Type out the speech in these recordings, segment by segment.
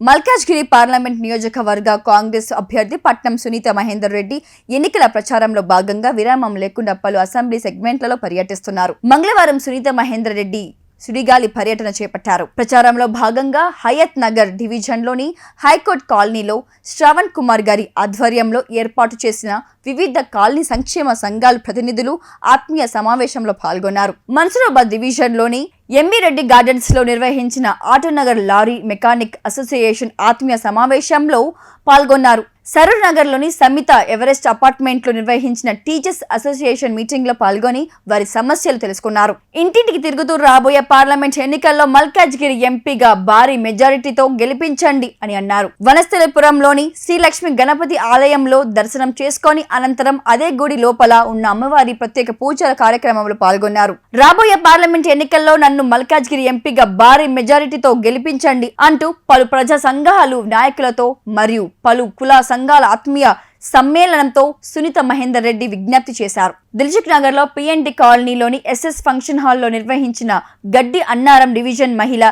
Malkajgiri parliament నియోజకవర్గ కాంగ్రెస్ అభ్యర్థి పట్నం సునీత మహేందర్ రెడ్డి ఎన్నికల ప్రచారంలో భాగంగా విరామం లేకుండా పలు అసెంబ్లీ సెగ్మెంట్లలో పర్యటిస్తున్నారు. మంగళవారం సునీత మహేందర్ రెడ్డి సుడిగాలి పర్యటన చేపట్టారు. ప్రచారంలో భాగంగా హయత్ నగర్ డివిజన్లోని హైకోర్టు కాలనీలో శ్రవణ్ కుమార్ గారి ఆధ్వర్యంలో ఏర్పాటు చేసిన వివిధ కాలనీ సంక్షేమ సంఘాల ప్రతినిధులు ఆత్మీయ సమావేశంలో పాల్గొన్నారు. మన్సూరాబాద్ డివిజన్లోని ఎంబీ రెడ్డి గార్డెన్స్ లో నిర్వహించిన ఆటోనగర్ లారీ మెకానిక్ అసోసియేషన్ ఆత్మీయ సమావేశంలో పాల్గొన్నారు. సరూర్ నగర్ లోని సమిత ఎవరెస్ట్ అపార్ట్మెంట్ లో నిర్వహించిన టీచర్స్ అసోసియేషన్ మీటింగ్ లో పాల్గొని వారి సమస్యలు తెలుసుకున్నారు. ఇంటింటికి తిరుగుతూ రాబోయే పార్లమెంట్ ఎన్నికల్లో మల్కాజ్గిరి ఎంపీగా భారీ మెజారిటీతో గెలిపించండి అని అన్నారు. వనస్థలిపురంలోని శ్రీలక్ష్మి గణపతి ఆలయంలో దర్శనం చేసుకొని అనంతరం అదే గుడి లోపల ఉన్న అమ్మవారి ప్రత్యేక పూజల కార్యక్రమంలో పాల్గొన్నారు. రాబోయే పార్లమెంట్ ఎన్నికల్లో నన్ను మల్కాజ్గిరి ఎంపీగా భారీ మెజారిటీతో గెలిపించండి అంటూ పలు ప్రజా సంఘాలు నాయకులతో మరియు పలు కుల సంఘాల ఆత్మీయ సమ్మేళనంతో సునీత మహేందర్ రెడ్డి విజ్ఞప్తి చేశారు. దిల్సుఖ్ నగర్ లో పిఎన్డి కాలనీలోని ఎస్ఎస్ ఫంక్షన్ హాల్లో నిర్వహించిన గడ్డి అన్నారం డివిజన్ మహిళా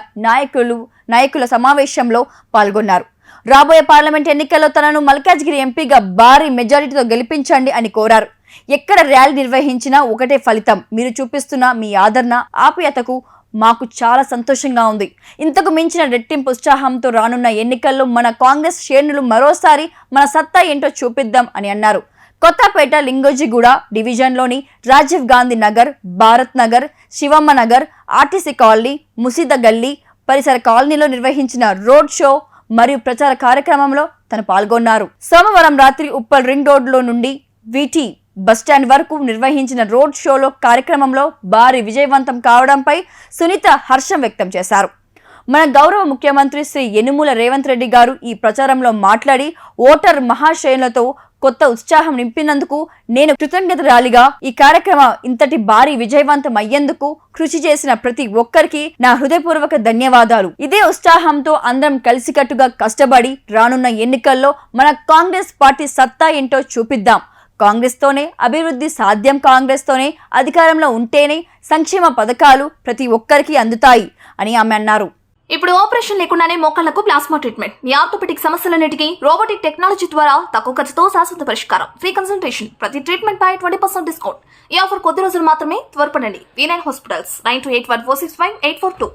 నాయకుల సమావేశంలో పాల్గొన్నారు. రాబోయే పార్లమెంట్ ఎన్నికల్లో తనను మల్కాజ్గిరి ఎంపీగా భారీ మెజారిటీతో గెలిపించండి అని కోరారు. ఎక్కడ ర్యాలీ నిర్వహించినా ఒకటే ఫలితం. మీరు చూపిస్తున్న మీ ఆదరణ ఆప్యాయతకు మాకు చాలా సంతోషంగా ఉంది. ఇంతకు మించిన రెట్టింపు ఉత్సాహంతో రానున్న ఎన్నికల్లో మన కాంగ్రెస్ శ్రేణులు మరోసారి మన సత్తా ఏంటో చూపిద్దాం అని అన్నారు. కొత్తపేట లింగోజిగూడ డివిజన్లోని రాజీవ్ గాంధీ నగర్, భారత్ నగర్, శివమ్మ నగర్, ఆర్టీసీ కాలనీ, ముసీద గల్లీ పరిసర కాలనీలో నిర్వహించిన రోడ్ షో మరియు ప్రచార కార్యక్రమంలో తను పాల్గొన్నారు. సోమవారం రాత్రి ఉప్పల్ రింగ్ రోడ్లో నుండి వీటీ బస్టాండ్ వరకు నిర్వహించిన రోడ్ షోలో కార్యక్రమంలో భారీ విజయవంతం కావడంపై సునీత హర్షం వ్యక్తం చేశారు. మన గౌరవ ముఖ్యమంత్రి శ్రీ యనుమల రేవంత్ రెడ్డి గారు ఈ ప్రచారంలో మాట్లాడి ఓటర్ మహాశయులతో కొత్త ఉత్సాహం నింపినందుకు నేను కృతజ్ఞతరాలిగా ఈ కార్యక్రమం ఇంతటి భారీ విజయవంతం అయ్యేందుకు కృషి చేసిన ప్రతి ఒక్కరికి నా హృదయపూర్వక ధన్యవాదాలు. ఇదే ఉత్సాహంతో అందరం కలిసికట్టుగా కష్టపడి రానున్న ఎన్నికల్లో మన కాంగ్రెస్ పార్టీ సత్తా ఏంటో చూపిద్దాం. కాంగ్రెస్ తోనే అభివృద్ధి సాధ్యం, కాంగ్రెస్ తోనే అధికారంలో ఉంటేనే సంక్షేమ పథకాలు ప్రతి ఒక్కరికి అందుతాయి అని ఆమె అన్నారు. ఇప్పుడు ఆపరేషన్ లేకుండానే మోకాళ్లకు ప్లాస్మా ట్రీట్మెంట్. మీ ఆర్థోపెటిక్ సమస్యలన్నిటికీ రోబోటిక్ టెక్నాలజీ ద్వారా తక్కువ ఖర్చుతో శాశ్వత పరిష్కారం. Free consultation. ప్రతి ట్రీట్మెంట్ పై 20% డిస్కౌంట్. ఈ ఆఫర్ కొద్ది రోజులు మాత్రమే. త్వరపడండి. V9 hospitals 9281465842.